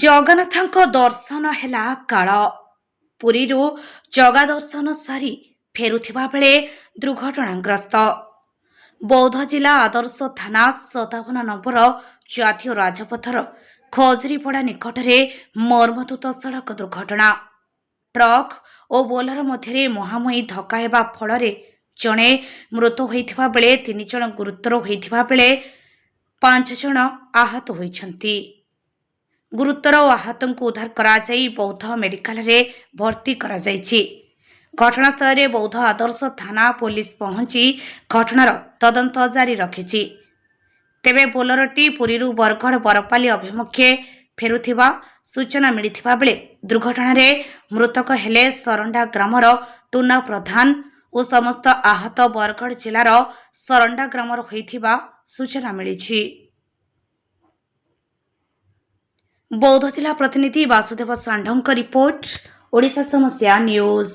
ଜଗନ୍ନାଥଙ୍କ ଦର୍ଶନ ହେଲା କାଳ। ପୁରୀରୁ ଜଗା ଦର୍ଶନ ସାରି ଫେରୁଥିବା ବେଳେ ଦୁର୍ଘଟଣାଗ୍ରସ୍ତ। ବୌଦ୍ଧ ଜିଲ୍ଲା ଆଦର୍ଶ ଥାନା 57 ନମ୍ବର ଜାତୀୟ ରାଜପଥର ଖଜୁରୀପଡ଼ା ନିକଟରେ ମର୍ମନ୍ତୁଦ ସଡ଼କ ଦୁର୍ଘଟଣା। ଟ୍ରକ୍ ଓ ବୋଲେର ମଧ୍ୟରେ ମୁହାଁମୁହିଁ ଧକ୍କା ହେବା ଫଳରେ ଜଣେ ମୃତ ହୋଇଥିବା ବେଳେ 3 ଜଣ ଗୁରୁତର ହୋଇଥିବା ବେଳେ 5 ଜଣ ଆହତ ହୋଇଛନ୍ତି। ଗୁରୁତର ଓ ଆହତଙ୍କୁ ଉଦ୍ଧାର କରାଯାଇ ବୌଦ୍ଧ ମେଡିକାଲରେ ଭର୍ତ୍ତି କରାଯାଇଛି। ଘଟଣାସ୍ଥଳରେ ବୌଦ୍ଧ ଆଦର୍ଶ ଥାନା ପୋଲିସ ପହଞ୍ଚି ଘଟଣାର ତଦନ୍ତ ଜାରି ରଖିଛି। ତେବେ ବୋଲେରୋଟି ପୁରୀରୁ ବରଗଡ଼ ବରପାଲି ଅଭିମୁଖେ ଫେରୁଥିବା ସୂଚନା ମିଳିଥିବା ବେଳେ ଦୁର୍ଘଟଣାରେ ମୃତକ ହେଲେ ସରଣ୍ଡା ଗ୍ରାମର ଟୁନା ପ୍ରଧାନ ଓ ସମସ୍ତ ଆହତ ବରଗଡ଼ ଜିଲ୍ଲାର ସରଣ୍ଡା ଗ୍ରାମର ହୋଇଥିବା ସୂଚନା ମିଳିଛି। ବୌଦ୍ଧ ଜିଲ୍ଲା ପ୍ରତିନିଧି ବାସୁଦେବ ଷଣ୍ଢଙ୍କ ରିପୋର୍ଟ, ଓଡ଼ିଶା ସମସ୍ୟା ନ୍ୟୁଜ।